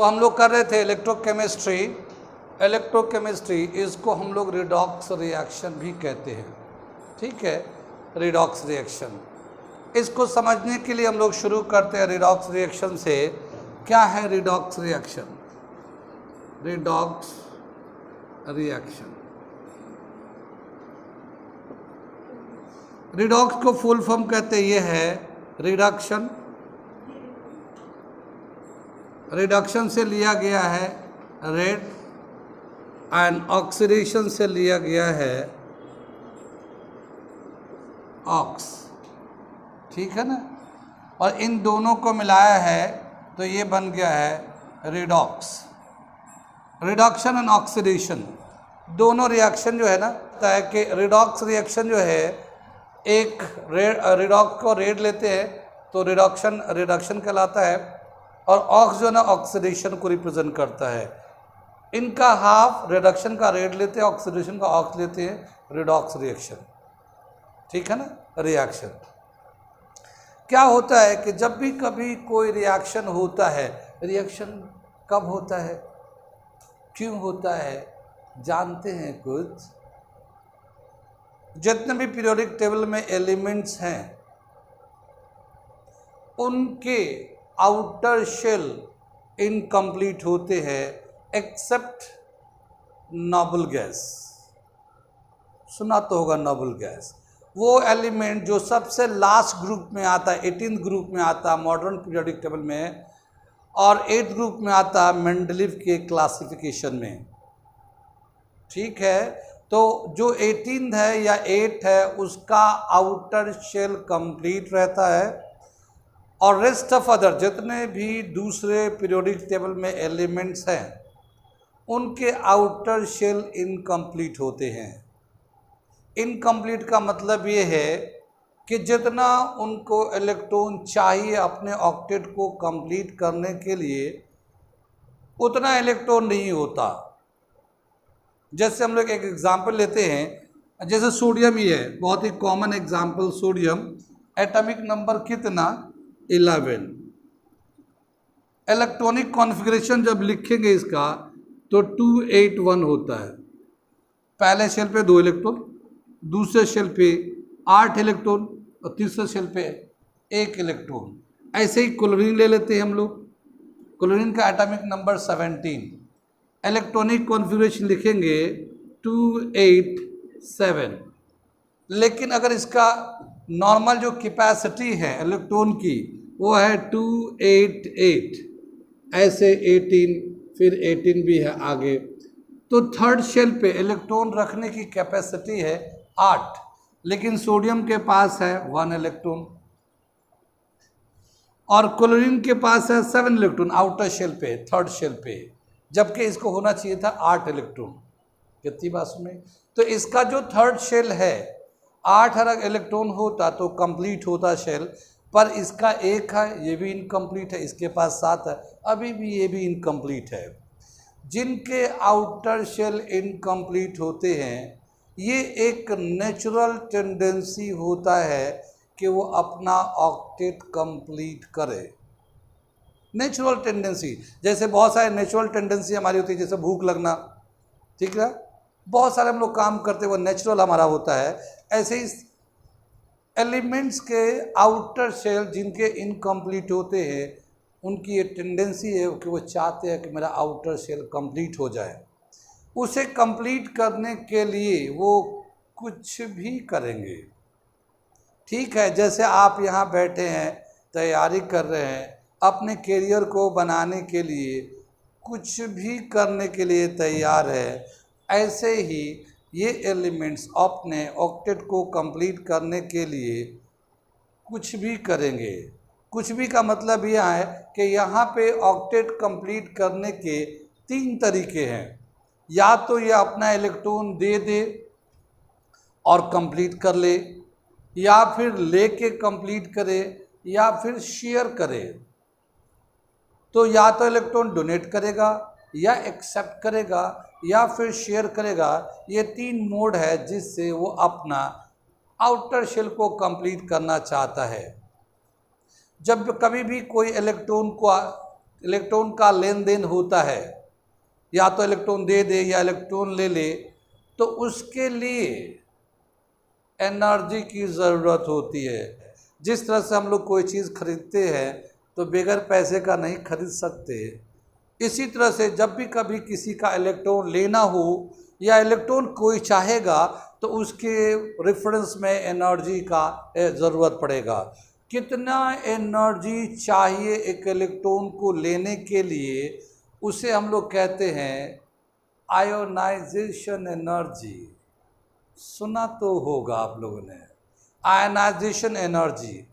हम लोग कर रहे थे इलेक्ट्रोकेमिस्ट्री। इलेक्ट्रोकेमिस्ट्री इसको हम लोग रिडॉक्स रिएक्शन भी कहते हैं, ठीक है, रिडॉक्स रिएक्शन। इसको समझने के लिए हम लोग शुरू करते हैं रिडॉक्स रिएक्शन से। क्या है redox reaction? Redox reaction, redox को फुल फॉर्म कहते हैं, ये है रिडक्शन। रिडक्शन से लिया गया है रेड एंड ऑक्सीडेशन से लिया गया है ऑक्स, ठीक है ना। और इन दोनों को मिलाया है तो ये बन गया है रिडॉक्स। रिडक्शन एंड ऑक्सीडेशन दोनों रिएक्शन जो है ना, होता है कि रिडॉक्स रिएक्शन जो है, एक रिडॉक्स को रेड लेते हैं तो रिडक्शन कहलाता है, और ऑक्स जो है ना ऑक्सीडेशन को रिप्रेजेंट करता है। इनका हाफ रिडक्शन का रेड लेते हैं, ऑक्सीडेशन का ऑक्स लेते हैं, रिडॉक्स रिएक्शन, ठीक है ना। रिएक्शन क्या होता है कि जब भी कभी कोई रिएक्शन होता है, रिएक्शन कब होता है, क्यों होता है, जानते हैं कुछ? जितने भी पीरियोडिक टेबल में एलिमेंट्स हैं उनके आउटर शेल इनकम्प्लीट होते हैं एक्सेप्ट नोबल गैस। सुना तो होगा नोबल गैस, वो एलिमेंट जो सबसे लास्ट ग्रुप में आता है, 18th ग्रुप में आता है मॉडर्न पीरियोडिक टेबल में, और 8th ग्रुप में आता है मेंडलीव के क्लासिफिकेशन में, ठीक है। तो जो 18th है या 8 है उसका आउटर शेल कंप्लीट रहता है, और रेस्ट ऑफ अदर जितने भी दूसरे पीरियोडिक टेबल में एलिमेंट्स हैं उनके आउटर शेल इनकम्प्लीट होते हैं। इनकम्प्लीट का मतलब ये है कि जितना उनको इलेक्ट्रॉन चाहिए अपने ऑक्टेट को कंप्लीट करने के लिए उतना इलेक्ट्रॉन नहीं होता। जैसे हम लोग एक एग्जांपल लेते हैं, जैसे सोडियम ही है, बहुत ही common example sodium. Atomic number कितना? 11। इलेक्ट्रॉनिक कॉन्फ़िगरेशन जब लिखेंगे इसका तो 281 होता है। पहले शेल पे 2 इलेक्ट्रॉन, दूसरे शेल पे 8 इलेक्ट्रॉन, और तीसरे शेल पे 1 इलेक्ट्रॉन। ऐसे ही क्लोरीन ले लेते हैं हम लोग। क्लोरीन का एटॉमिक नंबर 17, इलेक्ट्रॉनिक कॉन्फ़िगरेशन लिखेंगे 287। लेकिन अगर इसका नॉर्मल जो कैपेसिटी है इलेक्ट्रॉन की वो है 288, ऐसे 18, फिर 18 भी है आगे। तो थर्ड शेल पे इलेक्ट्रॉन रखने की कैपेसिटी है 8, लेकिन सोडियम के पास है 1 इलेक्ट्रॉन, और क्लोरीन के पास है 7 इलेक्ट्रॉन आउटर शेल पे, थर्ड शेल पे, जबकि इसको होना चाहिए था 8 इलेक्ट्रॉन। कितनी बात में? तो इसका जो थर्ड शेल है 8 अलग इलेक्ट्रॉन होता तो कंप्लीट होता शेल, पर इसका 1 है, ये भी इनकम्प्लीट है, इसके पास 7 है, अभी भी ये भी इनकम्प्लीट है। जिनके आउटर शेल इनकम्प्लीट होते हैं ये एक नेचुरल टेंडेंसी होता है कि वो अपना ऑक्टेट कंप्लीट करे। नेचुरल टेंडेंसी, जैसे बहुत सारे नेचुरल टेंडेंसी हमारी होती है, जैसे भूख लगना, ठीक है, बहुत सारे हम लोग काम करते हैं, वो नेचुरल हमारा होता है। ऐसे ही एलिमेंट्स के आउटर शेल जिनके इनकम्प्लीट होते हैं उनकी ये टेंडेंसी है कि वो चाहते हैं कि मेरा आउटर शेल कंप्लीट हो जाए। उसे कंप्लीट करने के लिए वो कुछ भी करेंगे, ठीक है। जैसे आप यहाँ बैठे हैं, तैयारी कर रहे हैं, अपने करियर को बनाने के लिए कुछ भी करने के लिए तैयार है, ऐसे ही ये एलिमेंट्स अपने ऑक्टेट को कंप्लीट करने के लिए कुछ भी करेंगे। कुछ भी का मतलब यह है कि यहाँ पे ऑक्टेट कंप्लीट करने के 3 तरीके हैं। या तो ये अपना इलेक्ट्रॉन दे दे और कंप्लीट कर ले, या फिर लेके कंप्लीट करे, या फिर शेयर करे। तो या तो इलेक्ट्रॉन डोनेट करेगा, या एक्सेप्ट करेगा, या फिर शेयर करेगा। ये 3 मोड है जिससे वो अपना आउटर शेल को कंप्लीट करना चाहता है। जब कभी भी कोई इलेक्ट्रॉन को इलेक्ट्रॉन का लेन देन होता है, या तो इलेक्ट्रॉन दे दे या इलेक्ट्रॉन ले ले, तो उसके लिए एनर्जी की ज़रूरत होती है। जिस तरह से हम लोग कोई चीज़ खरीदते हैं तो बगैर पैसे का नहीं खरीद सकते, इसी तरह से जब भी कभी किसी का इलेक्ट्रॉन लेना हो या इलेक्ट्रॉन कोई चाहेगा तो उसके रेफरेंस में एनर्जी का ज़रूरत पड़ेगा। कितना एनर्जी चाहिए एक इलेक्ट्रॉन को लेने के लिए, उसे हम लोग कहते हैं आयोनाइजेशन एनर्जी। सुना तो होगा आप लोगों ने, आयनाइजेशन एनर्जी।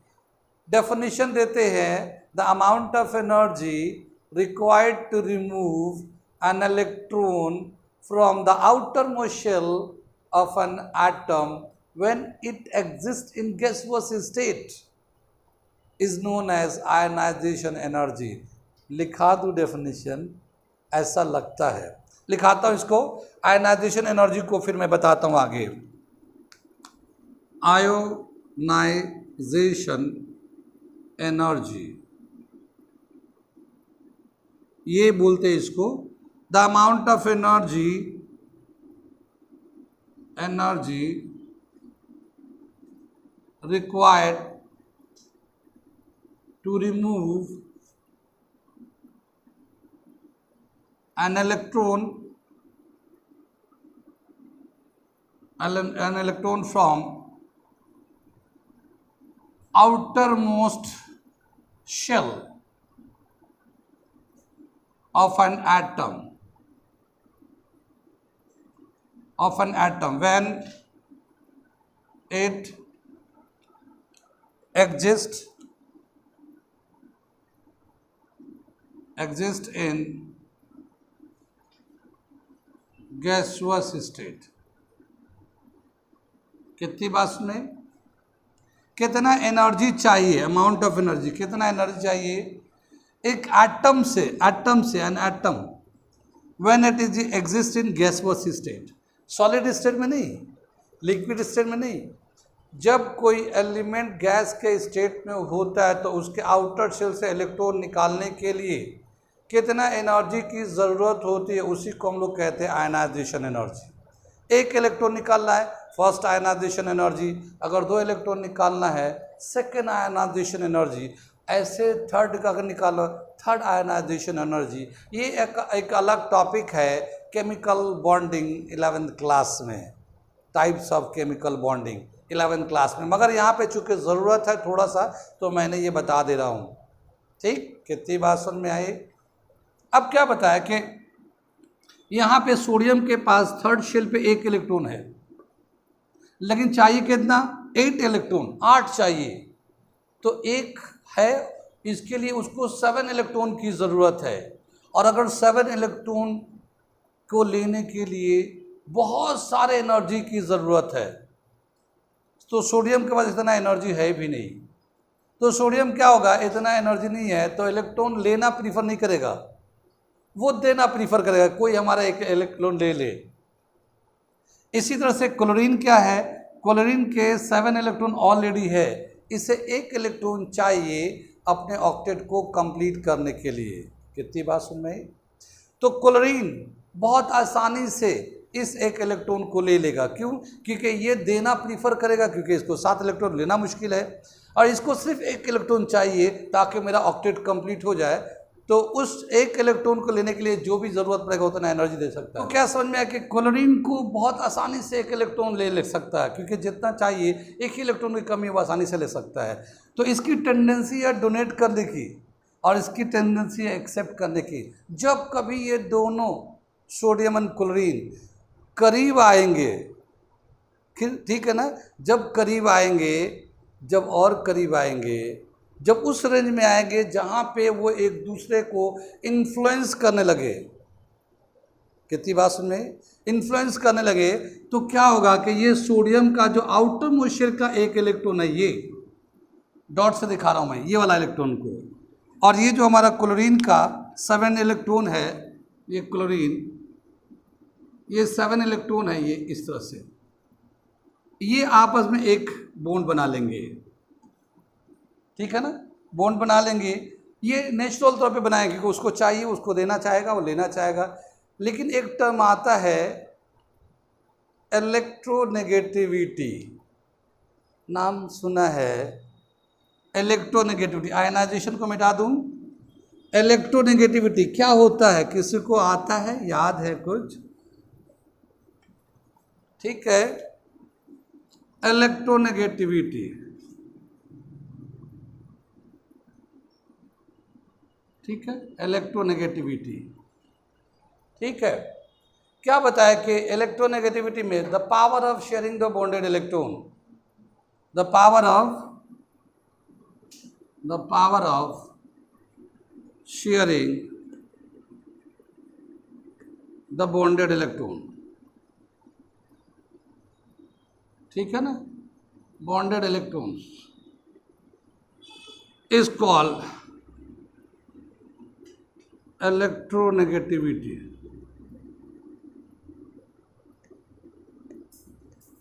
डेफिनेशन देते हैं, the amount of energy required to remove an electron from the outermost shell of an atom when it exists in gaseous state is known as ionization energy। लिखा दूँ डेफिनेशन, ऐसा लगता है, लिखाता हूँ इसको। Ionization energy को फिर मैं बताता हूँ आगे। आयोनाइजेशन एनर्जी ये बोलते हैं इसको, the amount of energy required to remove an electron from outermost shell of an atom when it exists in gaseous state। कितनी बात सुने, कितना एनर्जी चाहिए, अमाउंट ऑफ एनर्जी, कितना एनर्जी चाहिए एक एटम से an atom when it is exist in gaseous state, solid state में नहीं, लिक्विड स्टेट में नहीं। जब कोई एलिमेंट गैस के स्टेट में होता है तो उसके आउटर शेल से इलेक्ट्रॉन निकालने के लिए कितना एनर्जी की ज़रूरत होती है, उसी को हम लोग कहते हैं आयनाइजेशन एनर्जी। एक इलेक्ट्रॉन निकालना है, फर्स्ट आयनाइजेशन एनर्जी, अगर 2 इलेक्ट्रॉन निकालना है, सेकेंड आयनाइजेशन एनर्जी, ऐसे थर्ड का अगर निकालो, थर्ड आयनाइजेशन एनर्जी। ये एक अलग टॉपिक है केमिकल बॉन्डिंग 11th क्लास में, types of chemical bonding 11th class में, मगर यहाँ पे चूँकि ज़रूरत है थोड़ा सा तो मैंने ये बता दे रहा हूँ। ठीक, कितनी बात समझ में आई। अब क्या बताया कि यहाँ पे सोडियम के पास थर्ड शेल पे 1 इलेक्ट्रॉन है, लेकिन चाहिए कितना, 8 इलेक्ट्रॉन, 8 चाहिए। तो 1 है, इसके लिए उसको 7 इलेक्ट्रॉन की ज़रूरत है, और अगर 7 इलेक्ट्रॉन को लेने के लिए बहुत सारे एनर्जी की ज़रूरत है, तो सोडियम के पास इतना एनर्जी है भी नहीं। तो सोडियम क्या होगा, इतना एनर्जी नहीं है तो इलेक्ट्रॉन लेना प्रीफर नहीं करेगा, वो देना प्रीफर करेगा, कोई हमारा एक इलेक्ट्रॉन ले ले। इसी तरह से क्लोरीन क्या है, क्लोरीन के 7 इलेक्ट्रॉन ऑलरेडी है, इसे 1 इलेक्ट्रॉन चाहिए अपने ऑक्टेट को कंप्लीट करने के लिए। कितनी बात सुन में। तो क्लोरीन बहुत आसानी से इस 1 इलेक्ट्रॉन को ले लेगा, क्यों, क्योंकि ये देना प्रीफर करेगा, क्योंकि इसको 7 इलेक्ट्रॉन लेना मुश्किल है और इसको सिर्फ 1 इलेक्ट्रॉन चाहिए ताकि मेरा ऑक्टेट कंप्लीट हो जाए। तो उस 1 इलेक्ट्रॉन को लेने के लिए जो भी ज़रूरत पड़ेगा उतना एनर्जी दे सकता है। तो क्या समझ में आया कि क्लोरीन को बहुत आसानी से 1 इलेक्ट्रॉन ले सकता है, क्योंकि जितना चाहिए 1 ही इलेक्ट्रॉन की कमी वो आसानी से ले सकता है। तो इसकी टेंडेंसी है डोनेट करने की और इसकी टेंडेंसी है एक्सेप्ट करने की। जब कभी ये दोनों सोडियम और क्लोरीन करीब आएंगे, ठीक है ना, जब करीब आएंगे, जब और करीब आएंगे, जब उस रेंज में आएंगे जहाँ पे वो एक दूसरे को इन्फ्लुएंस करने लगे, कितनी बात सुन में, इन्फ्लुएंस करने लगे, तो क्या होगा कि ये सोडियम का जो आउटर मोस्ट शेल का 1 इलेक्ट्रॉन है, ये डॉट से दिखा रहा हूँ मैं, ये वाला इलेक्ट्रॉन को, और ये जो हमारा क्लोरीन का 7 इलेक्ट्रॉन है, ये क्लोरीन, ये 7 इलेक्ट्रॉन है, ये इस तरह से ये आपस में एक बॉन्ड बना लेंगे, ठीक है ना, बॉन्ड बना लेंगे। ये नेचुरल तौर पे बनाया क्योंकि उसको चाहिए, उसको देना चाहेगा, वो लेना चाहेगा। लेकिन एक टर्म आता है इलेक्ट्रोनेगेटिविटी, नाम सुना है इलेक्ट्रोनेगेटिविटी। आयनाइजेशन को मिटा दूं, इलेक्ट्रोनेगेटिविटी क्या होता है, किसी को आता है, याद है कुछ? ठीक है, इलेक्ट्रोनेगेटिविटी, ठीक है, इलेक्ट्रोनेगेटिविटी। ठीक है, क्या बताया कि इलेक्ट्रोनेगेटिविटी में the power of sharing the bonded electron, the power of sharing the bonded electron, ठीक है ना, bonded electrons is called electronegativity.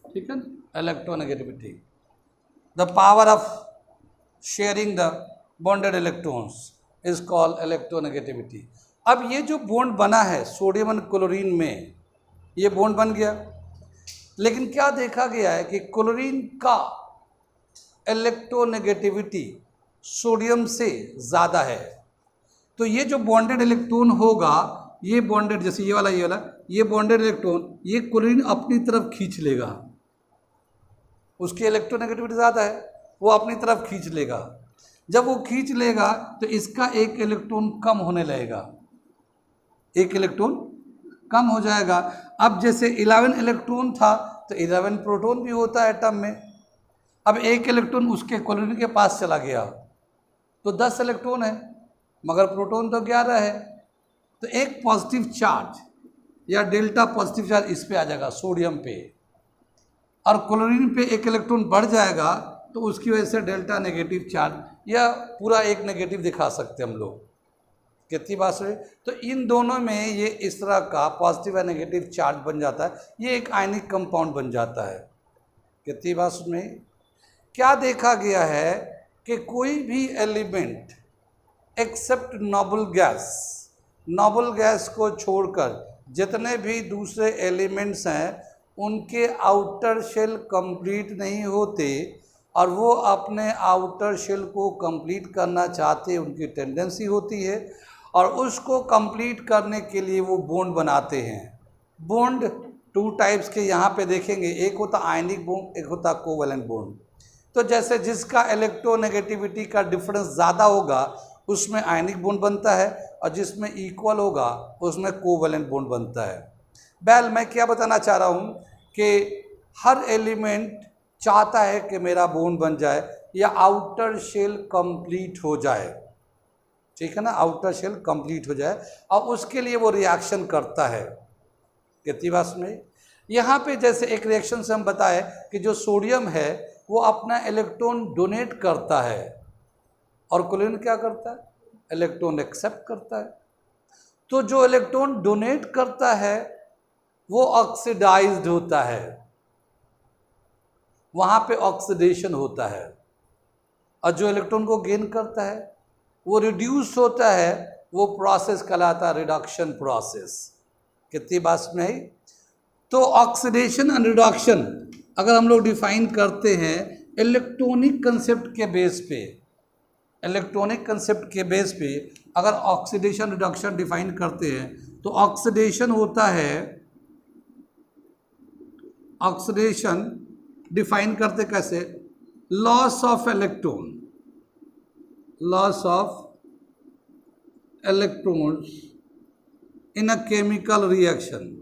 ठीक है ना, electronegativity, the power of sharing the bonded electrons is called electronegativity. अब ये जो बॉन्ड बना है सोडियम और क्लोरीन में, ये बॉन्ड बन गया, लेकिन क्या देखा गया है कि क्लोरीन का इलेक्ट्रोनेगेटिविटी सोडियम से ज़्यादा है। तो ये जो बॉन्डेड इलेक्ट्रॉन होगा, ये बॉन्डेड, जैसे ये वाला ये बॉन्डेड इलेक्ट्रॉन ये क्लोरीन अपनी तरफ खींच लेगा, उसकी इलेक्ट्रोनेगेटिविटी ज़्यादा है, वो अपनी तरफ खींच लेगा। जब वो खींच लेगा तो इसका एक इलेक्ट्रॉन कम होने लगेगा, एक इलेक्ट्रॉन कम हो जाएगा। अब जैसे 11 इलेक्ट्रॉन था तो 11 प्रोटॉन भी होता है एटम में। अब एक इलेक्ट्रॉन उसके क्लोरीन के पास चला गया तो 10 इलेक्ट्रॉन है, मगर प्रोटॉन तो 11 है। तो एक पॉजिटिव चार्ज या डेल्टा पॉजिटिव चार्ज इस पे आ जाएगा सोडियम पे, और क्लोरीन पे एक इलेक्ट्रॉन बढ़ जाएगा तो उसकी वजह से डेल्टा नेगेटिव चार्ज या पूरा एक नेगेटिव दिखा सकते हैं हम लोग। कितनी बात सुनी? तो इन दोनों में ये इस तरह का पॉजिटिव या नेगेटिव चार्ज बन जाता है, ये एक आयनिक कंपाउंड बन जाता है। कितनी बात सुनी? क्या देखा गया है कि कोई भी एलिमेंट एक्सेप्ट नोबल गैस को छोड़कर जितने भी दूसरे एलिमेंट्स हैं उनके आउटर शेल कंप्लीट नहीं होते, और वो अपने आउटर शेल को कंप्लीट करना चाहते, उनकी टेंडेंसी होती है, और उसको कंप्लीट करने के लिए वो बॉन्ड बनाते हैं। बॉन्ड 2 टाइप्स के यहाँ पे देखेंगे, एक होता आयनिक बॉन्ड, एक होता कोवैलेंट बॉन्ड। तो जैसे जिसका इलेक्ट्रोनेगेटिविटी का डिफरेंस ज़्यादा होगा उसमें आयनिक बॉन्ड बनता है, और जिसमें इक्वल होगा उसमें कोवैलेंट बॉन्ड बनता है। मैं क्या बताना चाह रहा हूँ कि हर एलिमेंट चाहता है कि मेरा बॉन्ड बन जाए या आउटर शेल कंप्लीट हो जाए, ठीक है ना, आउटर शेल कंप्लीट हो जाए, और उसके लिए वो रिएक्शन करता है। कितनी बात में यहाँ पे जैसे एक रिएक्शन से हम बताए कि जो सोडियम है वो अपना इलेक्ट्रॉन डोनेट करता है, और क्लोरीन क्या करता है, इलेक्ट्रॉन एक्सेप्ट करता है। तो जो इलेक्ट्रॉन डोनेट करता है वो ऑक्सीडाइज्ड होता है, वहाँ पे ऑक्सीडेशन होता है, और जो इलेक्ट्रॉन को गेन करता है वो रिड्यूस होता है, वो प्रोसेस कहलाता है रिडक्शन प्रोसेस। कितनी बात में है? तो ऑक्सीडेशन एंड रिडक्शन अगर हम लोग डिफाइन करते हैं इलेक्ट्रॉनिक कंसेप्ट के बेस पे, इलेक्ट्रॉनिक कंसेप्ट के बेस पे अगर ऑक्सीडेशन रिडक्शन डिफाइन करते हैं तो ऑक्सीडेशन होता है, ऑक्सीडेशन डिफाइन करते कैसे, loss of electron, loss of electrons in a chemical reaction,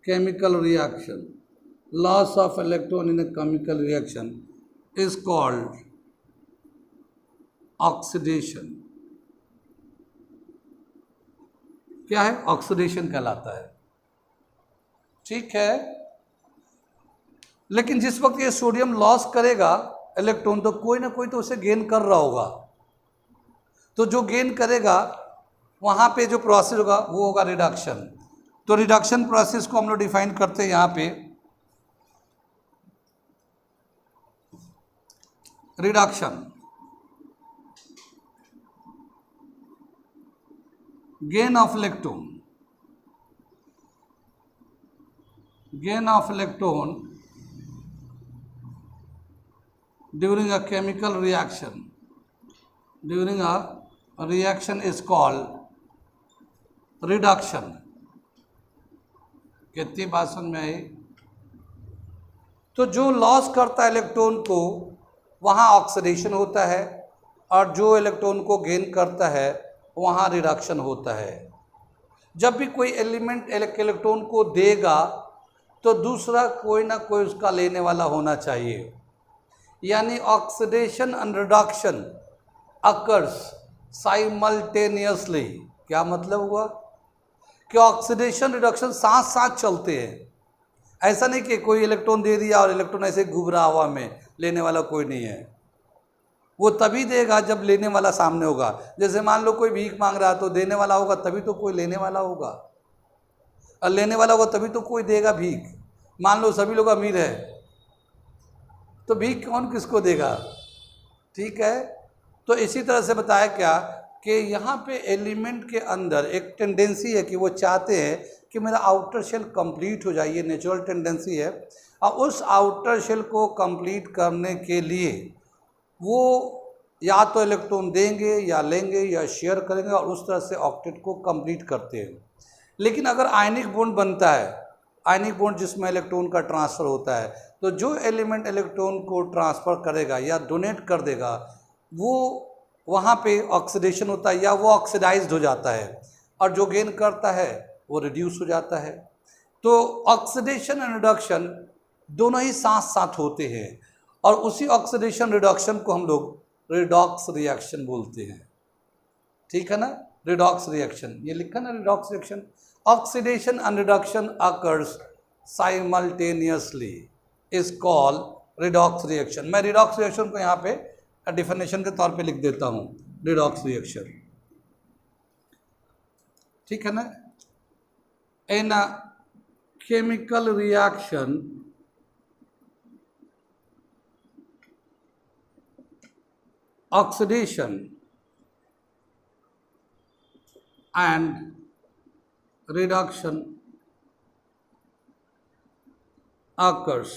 chemical reaction, loss of electron in a chemical reaction is called oxidation। क्या है? ऑक्सीडेशन कहलाता है। ठीक है, लेकिन जिस वक्त ये सोडियम लॉस करेगा इलेक्ट्रॉन तो कोई ना कोई तो उसे गेन कर रहा होगा, तो जो गेन करेगा वहां पे जो प्रोसेस होगा वो होगा रिडक्शन। तो रिडक्शन प्रोसेस को हम लोग डिफाइन करते हैं यहाँ पे, reduction gain of electron during a chemical reaction is called reduction। कितनी बात समझ में आई? तो जो लॉस करता है इलेक्ट्रॉन को वहाँ ऑक्सीडेशन होता है, और जो इलेक्ट्रॉन को गेन करता है वहाँ रिडक्शन होता है। जब भी कोई एलिमेंट इलेक्ट्रॉन को देगा तो दूसरा कोई ना कोई उसका लेने वाला होना चाहिए, यानी oxidation and reduction occurs simultaneously. क्या मतलब हुआ कि ऑक्सीडेशन रिडक्शन साथ साथ चलते हैं। ऐसा नहीं कि कोई इलेक्ट्रॉन दे दिया और इलेक्ट्रॉन ऐसे घूम रहा हवा में, लेने वाला कोई नहीं है। वो तभी देगा जब लेने वाला सामने होगा। जैसे मान लो कोई भीख मांग रहा है तो देने वाला होगा तभी तो कोई लेने वाला होगा, और लेने वाला होगा तभी तो कोई देगा भीख। मान लो सभी लोग अमीर है तो भीख कौन किसको देगा? ठीक है। तो इसी तरह से बताया क्या कि यहाँ पे एलिमेंट के अंदर एक टेंडेंसी है कि वो चाहते हैं कि मेरा आउटर शेल कंप्लीट हो जाए, ये नेचुरल टेंडेंसी है। और उस आउटर शेल को कंप्लीट करने के लिए वो या तो इलेक्ट्रॉन देंगे या लेंगे या शेयर करेंगे, और उस तरह से ऑक्टेट को कंप्लीट करते हैं। लेकिन अगर आयनिक बॉन्ड बनता है, आयनिक बॉन्ड जिसमें इलेक्ट्रॉन का ट्रांसफ़र होता है, तो जो एलिमेंट इलेक्ट्रॉन को ट्रांसफ़र करेगा या डोनेट कर देगा वो वहाँ पे ऑक्सीडेशन होता है या वो ऑक्सीडाइज्ड हो जाता है, और जो गेन करता है वो रिड्यूस हो जाता है। तो ऑक्सीडेशन एंड रिडक्शन दोनों ही साथ साथ होते हैं, और उसी ऑक्सीडेशन रिडक्शन को हम लोग रिडॉक्स रिएक्शन बोलते हैं। ठीक है ना, रिडॉक्स रिएक्शन ये लिखा ना, redox reaction. Oxidation and reduction occurs simultaneously is called redox reaction. मैं रिडॉक्स रिएक्शन को यहाँ पे डेफिनेशन के तौर पे लिख देता हूँ, रिडॉक्स रिएक्शन। ठीक है ना। In a chemical reaction oxidation and reduction occurs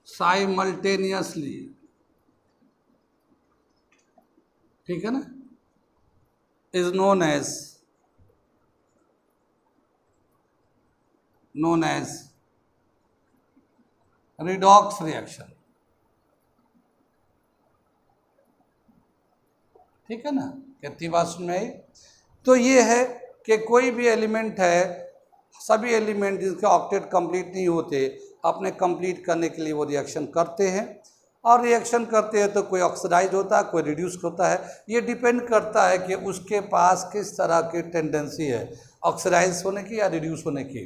simultaneously। ठीक है ना, is known as redox reaction। ठीक है ना, कितनी बात सुन में आई? तो ये है कि कोई भी एलिमेंट है, सभी एलिमेंट जिनके ऑक्टेट कंप्लीट नहीं होते, अपने कंप्लीट करने के लिए वो रिएक्शन करते हैं, और रिएक्शन करते हैं तो कोई ऑक्सीडाइज होता है, कोई रिड्यूस होता है। ये डिपेंड करता है कि उसके पास किस तरह की टेंडेंसी है, ऑक्सीडाइज होने की या रिड्यूस होने की।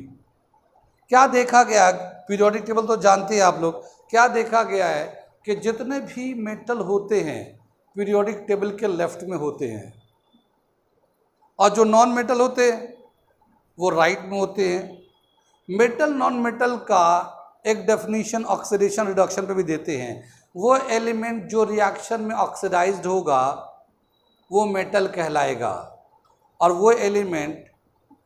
क्या देखा गया, पीरियोडिक टेबल तो जानते हैं आप लोग, क्या देखा गया है कि जितने भी मेटल होते हैं पीरियोडिक टेबल के लेफ्ट में होते हैं, और जो नॉन मेटल होते हैं वो राइट में होते हैं। मेटल नॉन मेटल का एक डेफिनेशन ऑक्सीडेशन रिडक्शन पे भी देते हैं। वो एलिमेंट जो रिएक्शन में ऑक्सीडाइज्ड होगा वो मेटल कहलाएगा, और वो एलिमेंट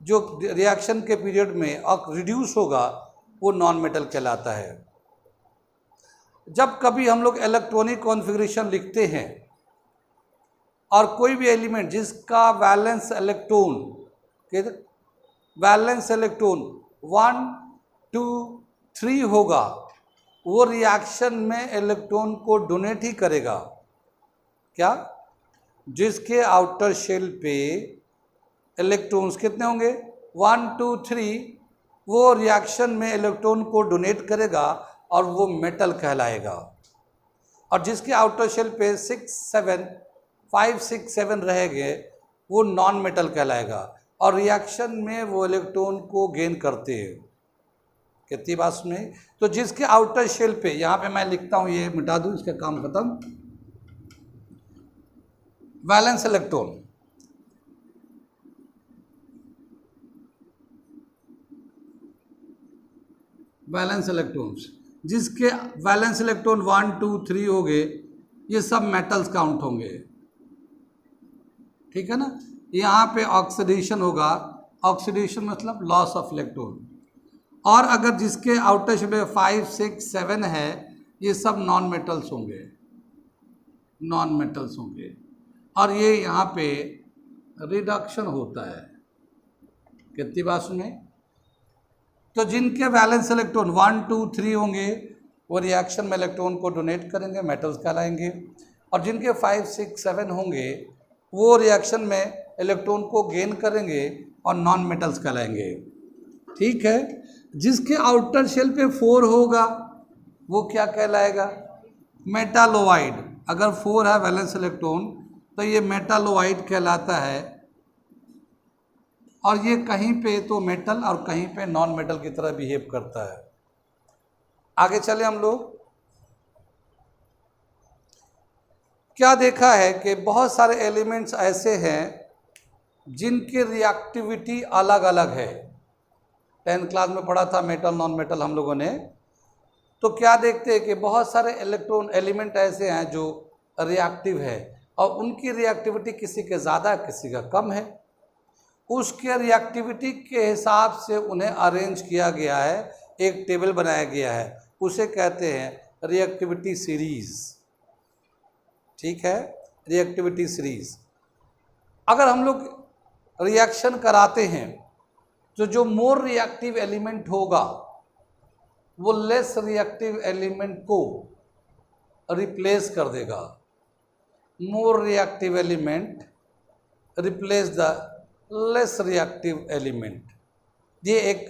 जो रिएक्शन के पीरियड में रिड्यूस होगा वो नॉन मेटल कहलाता है। जब कभी हम लोग इलेक्ट्रॉनिक कॉन्फ़िगरेशन लिखते हैं और कोई भी एलिमेंट जिसका वैलेंस इलेक्ट्रॉन 1 2 3 होगा, वो रिएक्शन में इलेक्ट्रॉन को डोनेट ही करेगा। क्या? जिसके आउटर शेल पे इलेक्ट्रॉन्स कितने होंगे 1 2 3, वो रिएक्शन में इलेक्ट्रॉन को डोनेट करेगा और वो मेटल कहलाएगा। और जिसके आउटर शेल पे 5 6 7 रहेंगे वो नॉन मेटल कहलाएगा, और रिएक्शन में वो इलेक्ट्रॉन को गेन करते हैं। कितनी बात सुनिए। तो जिसके आउटर शेल पे, यहाँ पे मैं लिखता हूँ, ये मिटा दूँ, इसका काम खत्म। वैलेंस इलेक्ट्रॉन, वैलेंस इलेक्ट्रॉन्स, जिसके वैलेंस इलेक्ट्रॉन 1 2 3 हो गए, ये सब मेटल्स काउंट होंगे। ठीक है ना। यहाँ पे ऑक्सीडेशन होगा, ऑक्सीडेशन मतलब लॉस ऑफ इलेक्ट्रॉन। और अगर जिसके आउटर शेल में 5, 6, 7 है, ये सब नॉन मेटल्स होंगे, नॉन मेटल्स होंगे। और ये यहाँ पे रिडक्शन होता है। कितनी बात सुने। तो जिनके वैलेंस इलेक्ट्रॉन 1, 2, 3 होंगे वो रिएक्शन में इलेक्ट्रॉन को डोनेट करेंगे, मेटल्स कहलाएंगे। और जिनके 5, 6, 7 होंगे वो रिएक्शन में इलेक्ट्रॉन को गेन करेंगे और नॉन मेटल्स कहलाएंगे। ठीक है। जिसके आउटर शेल पे 4 होगा वो क्या कहलाएगा, मेटालोइड। अगर 4 है वैलेंस इलेक्ट्रॉन तो ये मेटालोइड कहलाता है। और ये कहीं पे तो मेटल और कहीं पे नॉन मेटल की तरह बिहेव करता है। आगे चले हम लोग। क्या देखा है कि बहुत सारे एलिमेंट्स ऐसे हैं जिनकी रिएक्टिविटी अलग अलग है। 10th क्लास में पढ़ा था मेटल नॉन मेटल हम लोगों ने। तो क्या देखते हैं कि बहुत सारे इलेक्ट्रॉन एलिमेंट ऐसे हैं जो रिएक्टिव है और उनकी रिएक्टिविटी किसी के ज़्यादा किसी का कम है। उसके रिएक्टिविटी के हिसाब से उन्हें अरेंज किया गया है, एक टेबल बनाया गया है, उसे कहते हैं रिएक्टिविटी सीरीज। ठीक है, रिएक्टिविटी सीरीज। अगर हम लोग रिएक्शन कराते हैं तो जो मोर रिएक्टिव एलिमेंट होगा वो लेस रिएक्टिव एलिमेंट को रिप्लेस कर देगा। More reactive element replace the less reactive element. ये एक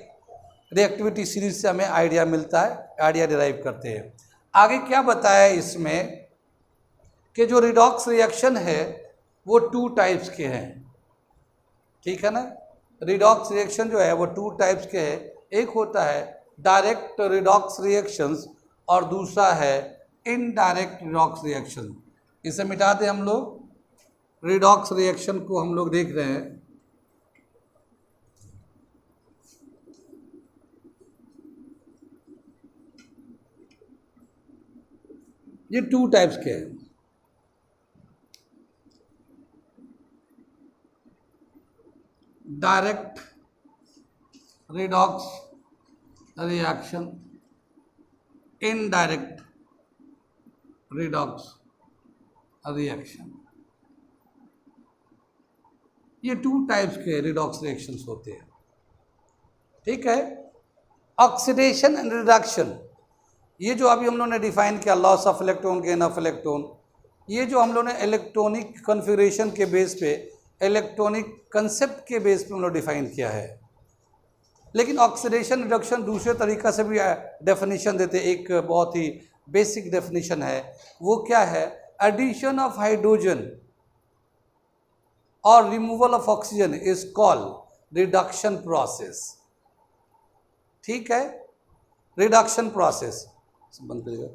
रिएक्टिविटी सीरीज से हमें आइडिया मिलता है, आइडिया डिराइव करते हैं। आगे क्या बताया है इसमें कि जो रिडॉक्स रिएक्शन है वो 2 टाइप्स के हैं। ठीक है ना। रिडॉक्स रिएक्शन जो है वो 2 टाइप्स के हैं। एक होता है डायरेक्ट रिडॉक्स रिएक्शंस और दूसरा है इनडायरेक्ट रिडॉक्स रिएक्शन। इसे मिटा दें हम लोग। रिडॉक्स रिएक्शन को हम लोग देख रहे हैं। ये 2 टाइप्स के हैं। Direct redox reaction, indirect redox reaction. ये 2 टाइप्स के रिडॉक्स रिएक्शंस होते हैं। ठीक है। ऑक्सीडेशन एंड रिडक्शन, ये जो अभी हम लोगों ने डिफाइन किया, loss of electron, gain of electron, ये जो हम लोगों ने इलेक्ट्रॉनिक कॉन्फ़िगरेशन के बेस पे, इलेक्ट्रॉनिक कंसेप्ट के बेस पे हम लोग डिफाइन किया है। लेकिन ऑक्सीडेशन रिडक्शन दूसरे तरीका से भी डेफिनेशन देते। एक बहुत ही बेसिक डेफिनेशन है, वो क्या है, एडिशन ऑफ हाइड्रोजन और removal of oxygen is called reduction process. ठीक है, रिडक्शन प्रोसेस बंद करिएगा।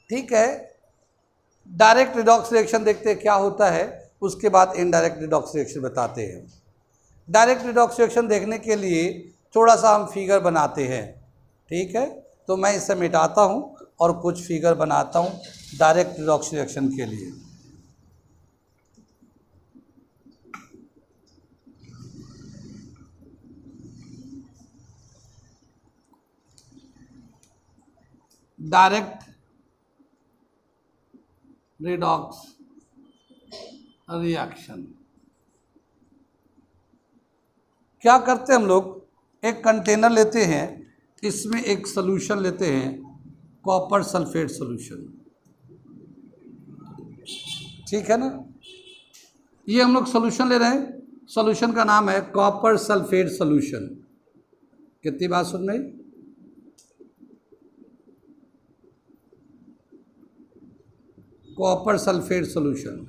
ठीक है। डायरेक्ट रिडॉक्स रिएक्शन देखते हैं क्या होता है, उसके बाद इनडायरेक्ट रिडॉक्स रिएक्शन बताते हैं। डायरेक्ट रिडॉक्स रिएक्शन देखने के लिए थोड़ा सा हम फिगर बनाते हैं। ठीक है, तो मैं इसे मिटाता हूं और कुछ फिगर बनाता हूं डायरेक्ट रिडॉक्स रिएक्शन के लिए। डायरेक्ट रिडॉक्स रिएक्शन क्या करते हैं हम लोग, एक कंटेनर लेते हैं, इसमें एक सॉल्यूशन लेते हैं, कॉपर सल्फेट सॉल्यूशन। ठीक है ना। ये हम लोग सॉल्यूशन ले रहे हैं, सॉल्यूशन का नाम है कॉपर सल्फेट सॉल्यूशन। कितनी बात सुन रही। Copper sulphate solution.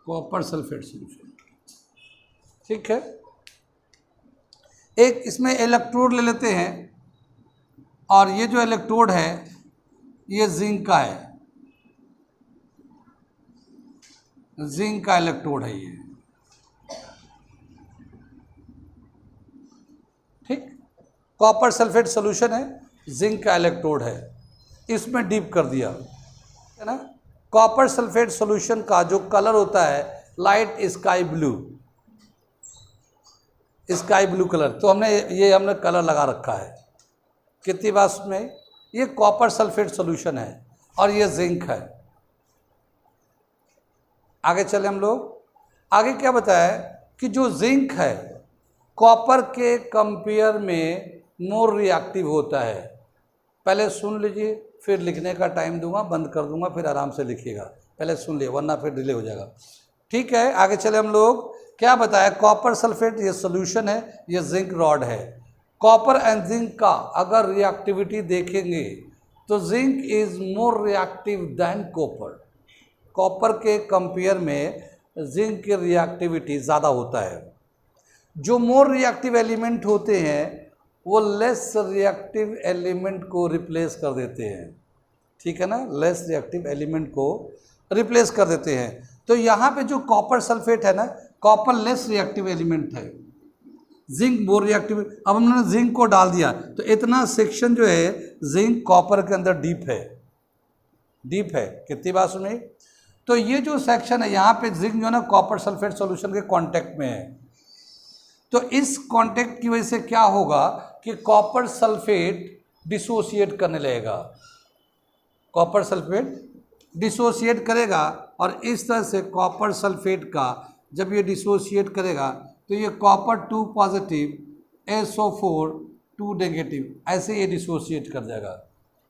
Copper sulphate solution. ठीक है। एक इसमें इलेक्ट्रोड ले लेते हैं और ये जो इलेक्ट्रोड है ये जिंक का है, जिंक का इलेक्ट्रोड है ये। ठीक, कॉपर सल्फेट सॉल्यूशन है, जिंक का इलेक्ट्रोड है, इसमें डीप कर दिया, है ना। कॉपर सल्फेट सॉल्यूशन का जो कलर होता है light sky blue, sky blue colour, तो हमने कलर लगा रखा है। कितनी बात में ये कॉपर सल्फेट सॉल्यूशन है और ये जिंक है। आगे चले हम लोग, आगे क्या बताया कि जो जिंक है कॉपर के कंपेयर में मोर रिएक्टिव होता है। पहले सुन लीजिए, फिर लिखने का टाइम दूंगा, बंद कर दूंगा, फिर आराम से लिखिएगा। पहले सुन लिए वरना फिर डिले हो जाएगा। ठीक है, आगे चले हम लोग, क्या बताया, कॉपर सल्फेट ये सोल्यूशन है, ये जिंक रॉड है। कॉपर एंड जिंक का अगर रिएक्टिविटी देखेंगे तो zinc is more reactive than copper. Copper के कंपेयर में जिंक की रिएक्टिविटी ज़्यादा होता है। जो मोर रिएक्टिव एलिमेंट होते हैं वो लेस रिएक्टिव एलिमेंट को रिप्लेस कर देते हैं। ठीक है ना, लेस रिएक्टिव एलिमेंट को रिप्लेस कर देते हैं। तो यहाँ पे जो कॉपर सल्फेट है ना, कॉपर लेस रिएक्टिव एलिमेंट है, जिंक मोर रिएक्टिव। अब हमने जिंक को डाल दिया तो इतना सेक्शन जो है जिंक कॉपर के अंदर डीप है, डीप है। कितनी बात सुनी। तो ये जो सेक्शन है यहाँ पे जिंक जो है ना कॉपर सल्फेट सॉल्यूशन के कांटेक्ट में है। तो इस कांटेक्ट की वजह से क्या होगा कि कॉपर सल्फेट डिसोसिएट करने लगेगा, कॉपर सल्फेट डिसोसिएट करेगा। और इस तरह से कॉपर सल्फेट का जब ये डिसोसिएट करेगा तो ये कॉपर 2 पॉजिटिव SO4 2 नेगेटिव, ऐसे ये डिसोसिएट कर जाएगा।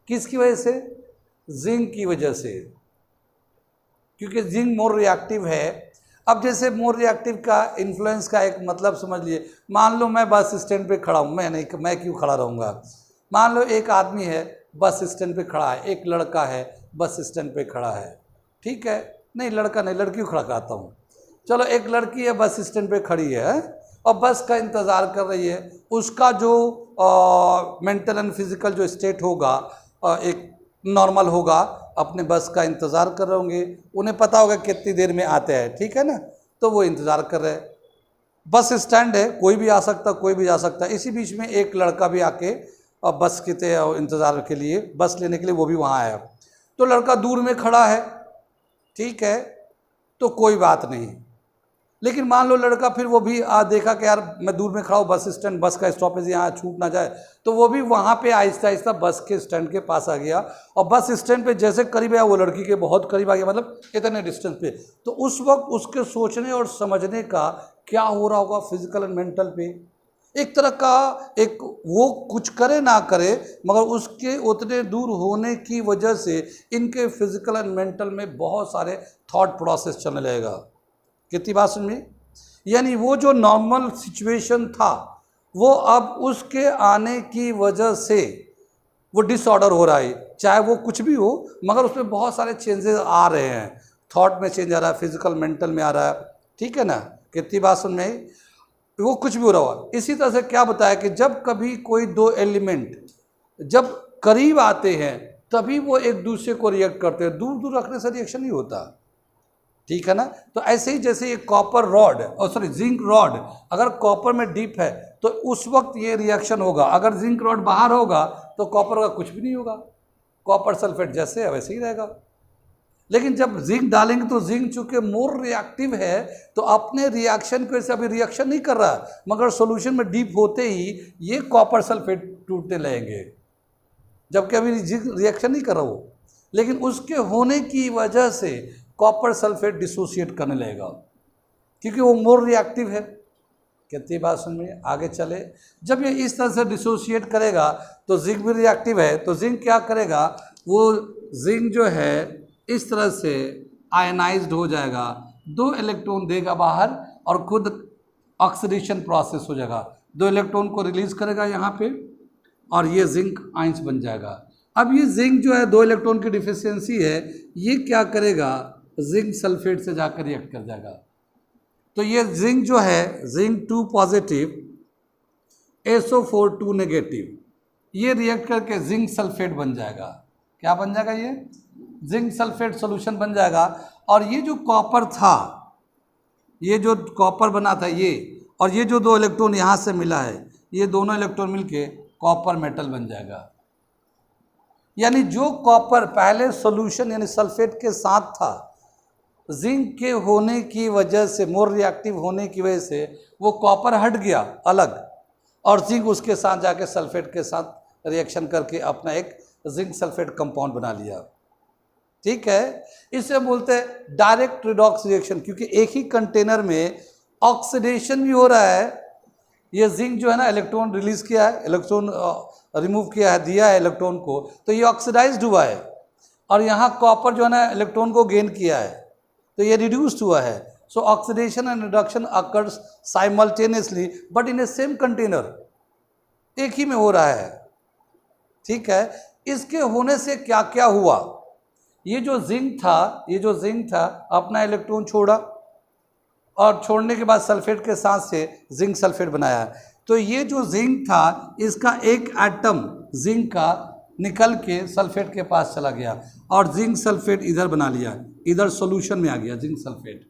किसकी वजह से, जिंक की वजह से, क्योंकि जिंक मोर रिएक्टिव है। अब जैसे मोर रिएक्टिव का इन्फ्लुएंस का एक मतलब समझ लिए, मान लो मैं बस स्टैंड पे खड़ा हूँ, मैं क्यों खड़ा रहूँगा। मान लो एक आदमी है बस स्टैंड पे खड़ा है, एक लड़का है बस स्टैंड पे खड़ा है, ठीक है, नहीं लड़का नहीं, लड़की को खड़ा कराता हूँ। चलो एक लड़की है बस स्टैंड पे खड़ी है और बस का इंतज़ार कर रही है। उसका जो मेंटल एंड फिजिकल जो स्टेट होगा एक नॉर्मल होगा, अपने बस का इंतज़ार कर रहे होंगे, उन्हें पता होगा कितनी देर में आते हैं, ठीक है ना। तो वो इंतज़ार कर रहे हैं, बस स्टैंड है, कोई भी आ सकता कोई भी जा सकता है। इसी बीच में एक लड़का भी आके बस के इंतज़ार के लिए, बस लेने के लिए वो भी वहाँ आया। तो लड़का दूर में खड़ा है, ठीक है, तो कोई बात नहीं। लेकिन मान लो लड़का फिर वो भी देखा कि यार मैं दूर में खड़ा हूँ, बस स्टैंड, बस का स्टॉपेज यहाँ छूट ना जाए, तो वो भी वहाँ पे आहिस्ता आहिस्ता बस के स्टैंड के पास आ गया। और बस स्टैंड पे जैसे करीब आया वो लड़की के बहुत करीब आ गया, मतलब इतने डिस्टेंस पे। तो उस वक्त उसके सोचने और समझने का क्या हो रहा होगा फिजिकल एंड मेंटल पे, एक तरह का एक वो कुछ करे ना करे मगर उसके उतने दूर होने की वजह से इनके फिजिकल एंड मेंटल में बहुत सारे थॉट प्रोसेस चलने लगेगा। कितनी बात समझ में, यानी वो जो नॉर्मल सिचुएशन था वो अब उसके आने की वजह से वो डिसऑर्डर हो रहा है, चाहे वो कुछ भी हो मगर उसमें बहुत सारे चेंजेस आ रहे हैं, थॉट में चेंज आ रहा है, फिजिकल मेंटल में आ रहा है, ठीक है ना। कितनी बात समझ में, वो कुछ भी हो रहा हो। इसी तरह से क्या बताया कि जब कभी कोई दो एलिमेंट जब करीब आते हैं तभी वो एक दूसरे को रिएक्ट करते हैं, दूर दूर रखने से रिएक्शन नहीं होता, ठीक है ना। तो ऐसे ही जैसे ये कॉपर रॉड और सॉरी जिंक रॉड अगर कॉपर में डीप है तो उस वक्त ये रिएक्शन होगा, अगर जिंक रॉड बाहर होगा तो कॉपर का कुछ भी नहीं होगा, कॉपर सल्फेट जैसे है वैसे ही रहेगा। लेकिन जब जिंक डालेंगे तो जिंक चूंकि मोर रिएक्टिव है तो अपने रिएक्शन की वजह से अभी रिएक्शन नहीं कर रहा, मगर सॉल्यूशन में डीप होते ही ये कॉपर सल्फेट टूटने लगेंगे, जबकि अभी जिंक रिएक्शन नहीं कर रहा वो, लेकिन उसके होने की वजह से कॉपर सल्फेट डिसोसिएट करने लगेगा क्योंकि वो मोर रिएक्टिव है। कितनी बात सुन में, आगे चले, जब ये इस तरह से डिसोसिएट करेगा तो जिंक भी रिएक्टिव है, तो जिंक क्या करेगा, वो जिंक जो है इस तरह से आयनाइज्ड हो जाएगा, 2 इलेक्ट्रॉन देगा बाहर और खुद ऑक्सीडेशन प्रोसेस हो जाएगा, 2 इलेक्ट्रॉन को रिलीज करेगा यहाँ पे और ये जिंक आयंस बन जाएगा। अब ये जिंक जो है 2 इलेक्ट्रॉन की डिफिशियंसी है, ये क्या करेगा, जिंक सल्फेट से जाकर रिएक्ट कर जाएगा। तो ये जिंक जो है जिंक 2 पॉजिटिव SO4 2 नेगेटिव, ये रिएक्ट करके जिंक सल्फेट बन जाएगा। क्या बन जाएगा, ये जिंक सल्फेट सॉल्यूशन बन जाएगा। और ये जो कॉपर था, ये जो कॉपर बना था ये, और ये जो 2 इलेक्ट्रॉन यहाँ से मिला है, ये दोनों इलेक्ट्रॉन मिलके कॉपर मेटल बन जाएगा। यानी जो कॉपर पहले सॉल्यूशन यानी सल्फेट के साथ था, जिंक के होने की वजह से, मोर रिएक्टिव होने की वजह से वो कॉपर हट गया अलग, और जिंक उसके साथ जाके सल्फेट के साथ रिएक्शन करके अपना एक जिंक सल्फेट कंपाउंड बना लिया। ठीक है, इसे बोलते हैं डायरेक्ट रिडॉक्स रिएक्शन, क्योंकि एक ही कंटेनर में ऑक्सीडेशन भी हो रहा है। ये जिंक जो है ना इलेक्ट्रॉन रिलीज किया है, इलेक्ट्रॉन रिमूव किया है, दिया है इलेक्ट्रॉन को, तो ये ऑक्सीडाइज्ड हुआ है, और यहाँ कॉपर जो है ना इलेक्ट्रॉन को गेन किया है, तो ये रिड्यूस्ड हुआ है। सो oxidation and reduction occurs simultaneously but in A same container, एक ही में हो रहा है। ठीक है, इसके होने से क्या क्या हुआ, ये जो जिंक था अपना इलेक्ट्रॉन छोड़ा, और छोड़ने के बाद सल्फेट के साथ से जिंक सल्फेट बनाया। तो ये जो जिंक था, इसका एक एटम जिंक का निकल के सल्फेट के पास चला गया, और जिंक सल्फेट इधर बना लिया, इधर सॉल्यूशन में आ गया जिंक सल्फेट।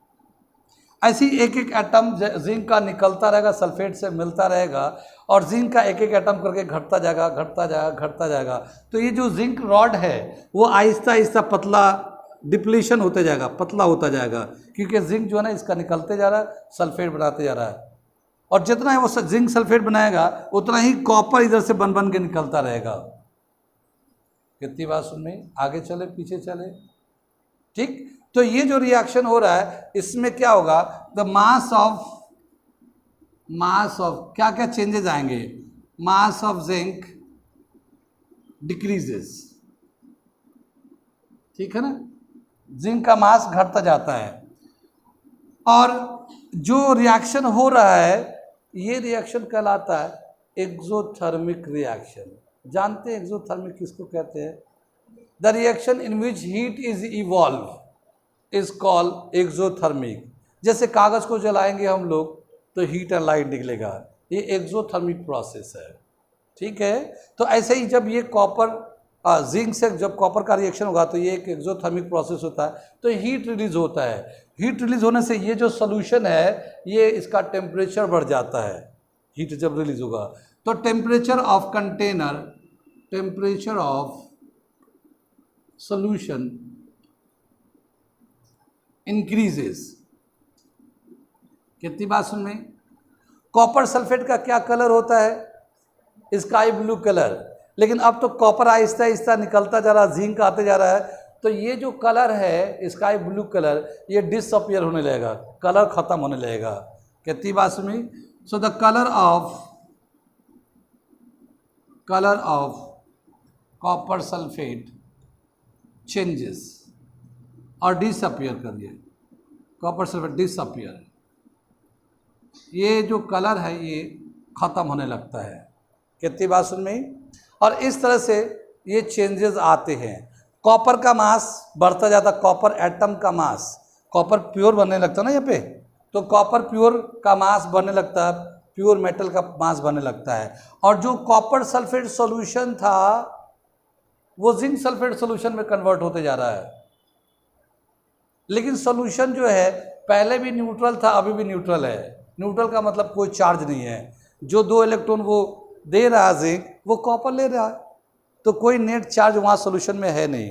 ऐसी एक एक एटम जिंक का निकलता रहेगा, सल्फेट से मिलता रहेगा, और जिंक का एक एक एटम करके घटता जाएगा। तो ये जो जिंक रॉड है वो आहिस्ता आहिस्ता पतला डिप्लीशन होते जाएगा, पतला होता जाएगा, क्योंकि जिंक जो है ना इसका निकलते जा रहा है, सल्फेट बनाते जा रहा है, और जितना है वो जिंक सल्फेट बनाएगा उतना ही कॉपर इधर से बन बन के निकलता रहेगा। कितनी बात सुन में, आगे चले पीछे चले। ठीक, तो ये जो रिएक्शन हो रहा है इसमें क्या होगा, द मास ऑफ क्या क्या चेंजेस आएंगे, मास ऑफ जिंक डिक्रीजेस। ठीक है ना, जिंक का मास घटता जाता है, और जो रिएक्शन हो रहा है ये रिएक्शन कहलाता है एक्सोथर्मिक रिएक्शन। जानते हैं एक्सोथर्मिक किसको कहते हैं? The reaction in which heat is evolve is called exothermic. जैसे कागज़ को जलाएंगे हम लोग तो हीट एंड लाइट निकलेगा, ये एक्सोथर्मिक प्रोसेस है। ठीक है, तो ऐसे ही जब ये कॉपर जिंक से जब कॉपर का रिएक्शन होगा तो ये एक एक्सोथर्मिक प्रोसेस होता है, तो हीट रिलीज होता है। हीट रिलीज होने से ये जो सोल्यूशन है ये इसका टेम्परेचर बढ़ जाता है। हीट जब रिलीज होगा तो temperature of container, temperature of solution increases. कितनी बात सुन में, कॉपर सल्फेट का क्या कलर होता है? Sky blue colour. लेकिन अब तो कॉपर आहिस्ता आहिस्ता निकलता जा रहा है, जिंक आते जा रहा है, तो ये जो कलर है स्काई ब्लू कलर ये डिसअपियर होने लगेगा, कलर खत्म होने लगेगा। कितनी बात सुनी? So the colour of copper sulphate changes और डिसअपियर कर दिए, कॉपर सल्फेट डिसअपियर, ये जो कलर है ये ख़त्म होने लगता है। कितनी बात सुन में? और इस तरह से ये चेंजेस आते हैं। कॉपर का मास बढ़ता जाता, कॉपर एटम का मास, कॉपर प्योर बनने लगता है ना यहाँ पे, तो कॉपर प्योर का मास बढ़ने लगता है, प्योर मेटल का मास बढ़ने लगता है। और जो कॉपर सल्फेट सॉल्यूशन था वो जिंक सल्फेट सॉल्यूशन में कन्वर्ट होते जा रहा है। लेकिन सॉल्यूशन जो है पहले भी न्यूट्रल था, अभी भी न्यूट्रल है। न्यूट्रल का मतलब कोई चार्ज नहीं है, जो 2 इलेक्ट्रॉन वो दे रहा है जिंक, वो कॉपर ले रहा है, तो कोई नेट चार्ज वहाँ सॉल्यूशन में है नहीं।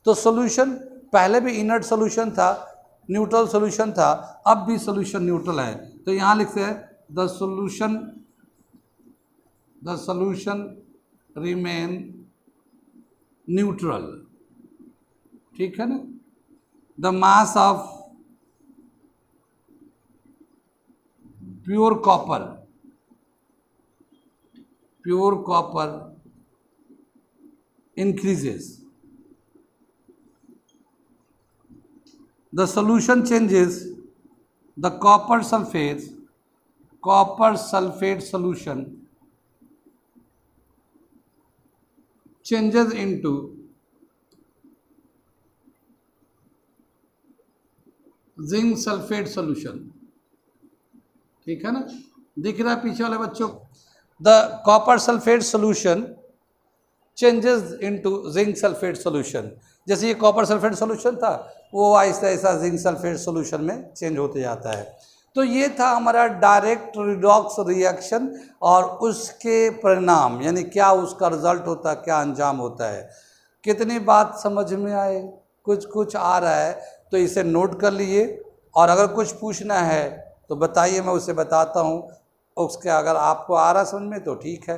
तो सॉल्यूशन पहले भी इनर्ट सॉल्यूशन था, न्यूट्रल सॉल्यूशन था, अब भी सॉल्यूशन न्यूट्रल है। तो यहाँ लिखते हैं द सॉल्यूशन रिमेन न्यूट्रल। ठीक है ना? The mass of pure copper increases. The solution changes. The copper sulfate solution changes into zinc sulfate solution. ठीक है ना? दिख रहा है पीछे वाले बच्चों? The copper sulfate solution changes into zinc sulfate solution। जैसे ये कॉपर सल्फेट सॉल्यूशन था वो Aahista Aahista zinc sulphate solution में चेंज होते जाता है। तो ये था हमारा डायरेक्ट रिडॉक्स रिएक्शन और उसके परिणाम, यानी क्या उसका रिजल्ट होता है, क्या अंजाम होता है। कितनी बात समझ में आए? कुछ कुछ आ रहा है तो इसे नोट कर लिए, और अगर कुछ पूछना है तो बताइए, मैं उसे बताता हूँ। उसके अगर आपको आ रहा समझ में तो ठीक है,